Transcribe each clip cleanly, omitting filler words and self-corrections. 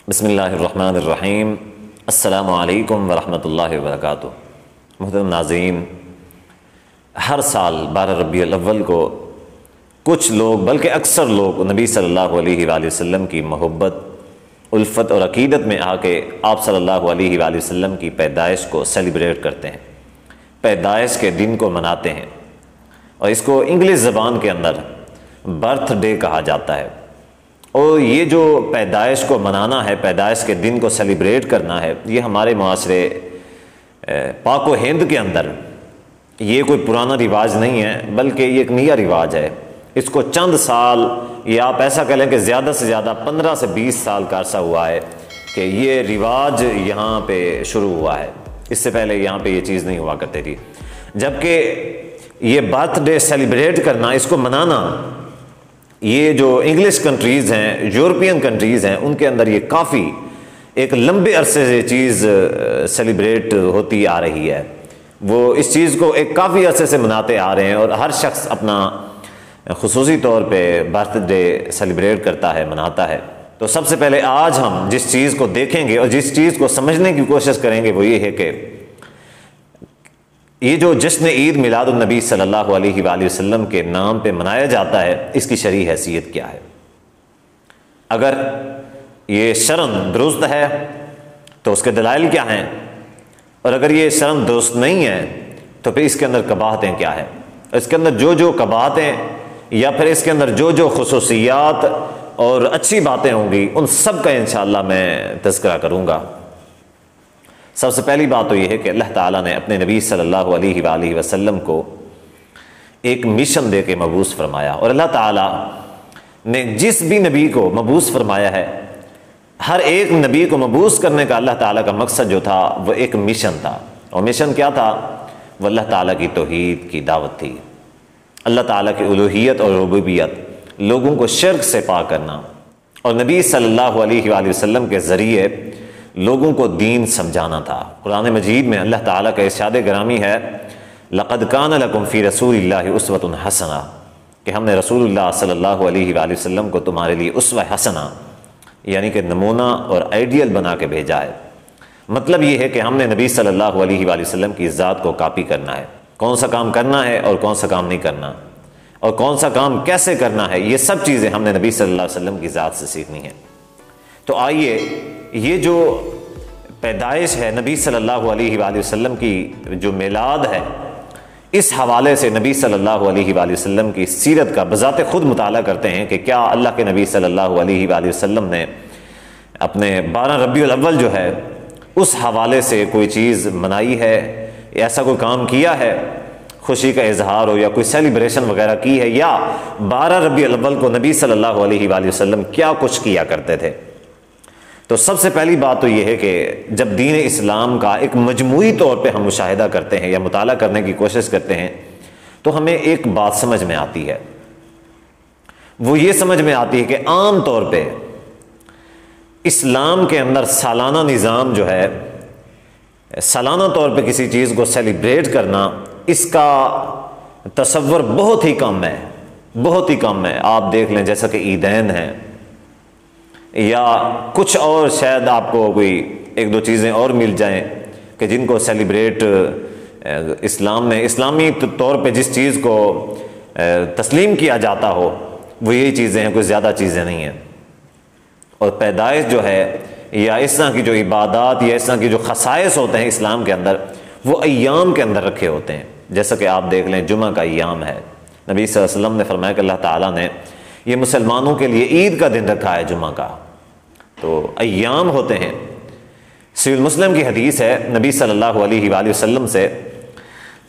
بسم اللہ الرحمن الرحیم۔ السلام علیکم ورحمۃ اللہ وبرکاتہ۔ محترم ناظرین، ہر سال 12 ربیع الاول کو کچھ لوگ بلکہ اکثر لوگ نبی صلی اللہ علیہ وآلہ وسلم کی محبت، الفت اور عقیدت میں آ کے آپ صلی اللہ علیہ وآلہ وسلم کی پیدائش کو سیلیبریٹ کرتے ہیں، پیدائش کے دن کو مناتے ہیں، اور اس کو انگلش زبان کے اندر برتھ ڈے کہا جاتا ہے۔ اور یہ جو پیدائش کو منانا ہے، پیدائش کے دن کو سیلیبریٹ کرنا ہے، یہ ہمارے معاشرے پاک و ہند کے اندر یہ کوئی پرانا رواج نہیں ہے، بلکہ یہ ایک نیا رواج ہے۔ اس کو چند سال، یا آپ ایسا کہہ لیں کہ زیادہ سے زیادہ 15 سے 20 سال کا عرصہ ہوا ہے کہ یہ رواج یہاں پہ شروع ہوا ہے۔ اس سے پہلے یہاں پہ یہ چیز نہیں ہوا کرتی تھی۔ جبکہ یہ برتھ ڈے سیلیبریٹ کرنا، اس کو منانا، یہ جو انگلش کنٹریز ہیں، یورپین کنٹریز ہیں، ان کے اندر یہ کافی ایک لمبے عرصے سے چیز سیلیبریٹ ہوتی آ رہی ہے۔ وہ اس چیز کو ایک کافی عرصے سے مناتے آ رہے ہیں، اور ہر شخص اپنا خصوصی طور پہ برتھ ڈے سیلیبریٹ کرتا ہے، مناتا ہے۔ تو سب سے پہلے آج ہم جس چیز کو دیکھیں گے اور جس چیز کو سمجھنے کی کوشش کریں گے وہ یہ ہے کہ یہ جو جشن عید میلاد النبی صلی اللہ علیہ وآلہ وسلم کے نام پہ منایا جاتا ہے، اس کی شرعی حیثیت کیا ہے۔ اگر یہ شرعاً درست ہے تو اس کے دلائل کیا ہیں، اور اگر یہ شرعاً درست نہیں ہے تو پھر اس کے اندر قباحتیں کیا ہیں، اس کے اندر جو قباحتیں یا پھر اس کے اندر جو خصوصیات اور اچھی باتیں ہوں گی، ان سب کا انشاءاللہ میں تذکرہ کروں گا۔ سب سے پہلی بات تو یہ ہے کہ اللہ تعالیٰ نے اپنے نبی صلی اللہ علیہ وآلہ وسلم کو ایک مشن دے کے مبعوث فرمایا، اور اللہ تعالیٰ نے جس بھی نبی کو مبعوث فرمایا ہے، ہر ایک نبی کو مبعوث کرنے کا اللہ تعالیٰ کا مقصد جو تھا وہ ایک مشن تھا۔ اور مشن کیا تھا؟ وہ اللہ تعالیٰ کی توحید کی دعوت تھی، اللہ تعالیٰ کی الوہیت اور ربوبیت، لوگوں کو شرک سے پاک کرنا، اور نبی صلی اللہ علیہ وآلہ وسلم کے ذریعے لوگوں کو دین سمجھانا تھا۔ قرآن مجید میں اللہ تعالیٰ کا ارشاد گرامی ہے، لَقَدْ كَانَ لَكُمْ فِي رَسُولِ اللَّهِ أُسْوَةٌ حَسَنَةٌ، کہ ہم نے رسول اللہ صلی اللہ علیہ وآلہ وسلم کو تمہارے لیے اسوہ حسنہ، یعنی کہ نمونہ اور آئیڈیل بنا کے بھیجا ہے۔ مطلب یہ ہے کہ ہم نے نبی صلی اللہ علیہ وآلہ وسلم کی ذات کو کاپی کرنا ہے، کون سا کام کرنا ہے اور کون سا کام نہیں کرنا، اور کون سا کام کیسے کرنا ہے، یہ سب چیزیں ہم نے نبی صلی اللہ علیہ وسلم کی ذات سے سیکھنی ہیں۔ تو آئیے، یہ جو پیدائش ہے نبی صلی اللہ علیہ وآلہ وسلم کی، جو میلاد ہے، اس حوالے سے نبی صلی اللہ علیہ وآلہ وسلم کی سیرت کا بذات خود مطالعہ کرتے ہیں کہ کیا اللہ کے نبی صلی اللہ علیہ وآلہ وسلم نے اپنے 12 ربیع الاول جو ہے اس حوالے سے کوئی چیز منائی ہے، ایسا کوئی کام کیا ہے، خوشی کا اظہار ہو یا کوئی سیلیبریشن وغیرہ کی ہے، یا 12 ربیع الاول کو نبی صلی اللہ علیہ وآلہ وسلم کیا کچھ کیا کرتے تھے۔ تو سب سے پہلی بات تو یہ ہے کہ جب دین اسلام کا ایک مجموعی طور پہ ہم مشاہدہ کرتے ہیں یا مطالعہ کرنے کی کوشش کرتے ہیں تو ہمیں ایک بات سمجھ میں آتی ہے، وہ یہ سمجھ میں آتی ہے کہ عام طور پہ اسلام کے اندر سالانہ نظام جو ہے، سالانہ طور پہ کسی چیز کو سیلیبریٹ کرنا، اس کا تصور بہت ہی کم ہے، بہت ہی کم ہے۔ آپ دیکھ لیں جیسا کہ عیدین ہیں، یا کچھ اور شاید آپ کو کوئی ایک دو چیزیں اور مل جائیں کہ جن کو سیلیبریٹ اسلام میں، اسلامی طور پہ جس چیز کو تسلیم کیا جاتا ہو وہ یہی چیزیں ہیں، کوئی زیادہ چیزیں نہیں ہیں۔ اور پیدائش جو ہے یا اس طرح کی جو عبادات یا اس طرح کی جو خصائص ہوتے ہیں اسلام کے اندر، وہ ایام کے اندر رکھے ہوتے ہیں۔ جیسا کہ آپ دیکھ لیں جمعہ کا ایام ہے، نبی صلی اللہ علیہ وسلم نے فرمایا کہ اللہ تعالیٰ نے یہ مسلمانوں کے لیے عید کا دن رکھا ہے جمعہ کا۔ تو ایام ہوتے ہیں۔ صحیح مسلم کی حدیث ہے، نبی صلی اللہ علیہ وآلہ وسلم سے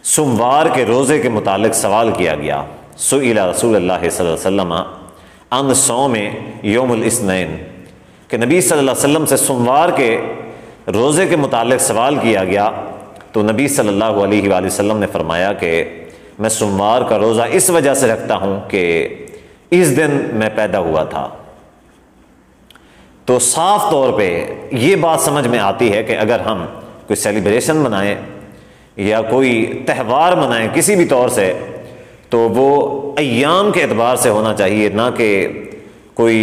سوموار کے روزے کے متعلق سوال کیا گیا، سئل رسول اللہ صلی اللہ علیہ وسلم عن صوم یوم الاثنین، کہ نبی صلی اللہ علیہ وسلم سے سوموار کے روزے کے متعلق سوال کیا گیا تو نبی صلی اللہ علیہ وآلہ وسلم نے فرمایا کہ میں سوموار کا روزہ اس وجہ سے رکھتا ہوں کہ اس دن میں پیدا ہوا تھا۔ تو صاف طور پہ یہ بات سمجھ میں آتی ہے کہ اگر ہم کوئی سیلیبریشن منائیں یا کوئی تہوار منائیں کسی بھی طور سے، تو وہ ایام کے اعتبار سے ہونا چاہیے، نہ کہ کوئی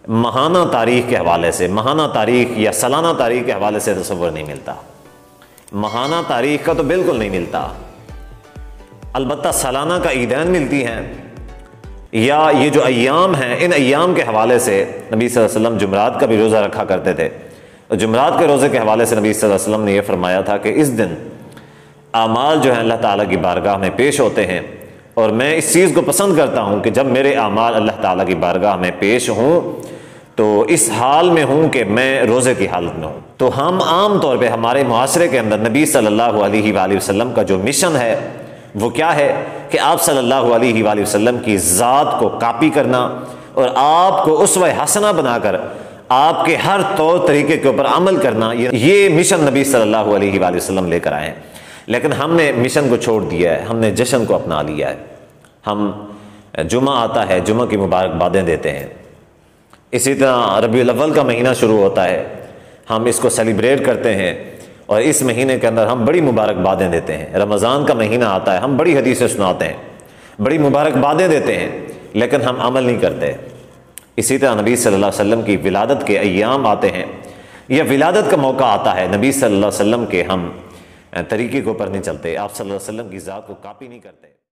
ماہانہ تاریخ کے حوالے سے، ماہانہ تاریخ یا سالانہ تاریخ کے حوالے سے تصور نہیں ملتا، ماہانہ تاریخ کا تو بالکل نہیں ملتا۔ البتہ سالانہ کا عیدین ملتی ہیں، یا یہ جو ایام ہیں ان ایام کے حوالے سے نبی صلی اللہ علیہ وسلم جمعرات کا بھی روزہ رکھا کرتے تھے۔ جمعرات کے روزے کے حوالے سے نبی صلی اللہ علیہ وسلم نے یہ فرمایا تھا کہ اس دن اعمال جو ہیں اللہ تعالیٰ کی بارگاہ میں پیش ہوتے ہیں، اور میں اس چیز کو پسند کرتا ہوں کہ جب میرے اعمال اللہ تعالیٰ کی بارگاہ میں پیش ہوں تو اس حال میں ہوں کہ میں روزے کی حالت میں ہوں۔ تو ہم عام طور پہ ہمارے معاشرے کے اندر نبی صلی اللہ علیہ وآلہ وسلم کا جو مشن ہے وہ کیا ہے کہ آپ صلی اللہ علیہ وآلہ وسلم کی ذات کو کاپی کرنا اور آپ کو اسوہ حسنہ بنا کر آپ کے ہر طور طریقے کے اوپر عمل کرنا، یہ مشن نبی صلی اللہ علیہ وآلہ وسلم لے کر آئے ہیں۔ لیکن ہم نے مشن کو چھوڑ دیا ہے، ہم نے جشن کو اپنا لیا ہے۔ ہم جمعہ آتا ہے، جمعہ کی مبارکبادیں دیتے ہیں، اسی طرح ربیع الاول کا مہینہ شروع ہوتا ہے، ہم اس کو سیلیبریٹ کرتے ہیں اور اس مہینے کے اندر ہم بڑی مبارکبادیں دیتے ہیں۔ رمضان کا مہینہ آتا ہے، ہم بڑی حدیثیں سناتے ہیں، بڑی مبارکبادیں دیتے ہیں، لیکن ہم عمل نہیں کرتے۔ اسی طرح نبی صلی اللہ علیہ وسلم کی ولادت کے ایام آتے ہیں یا ولادت کا موقع آتا ہے، نبی صلی اللہ علیہ وسلم کے ہم طریقے کے اوپر نہیں چلتے، آپ صلی اللہ علیہ وسلم کی ذات کو کاپی نہیں کرتے۔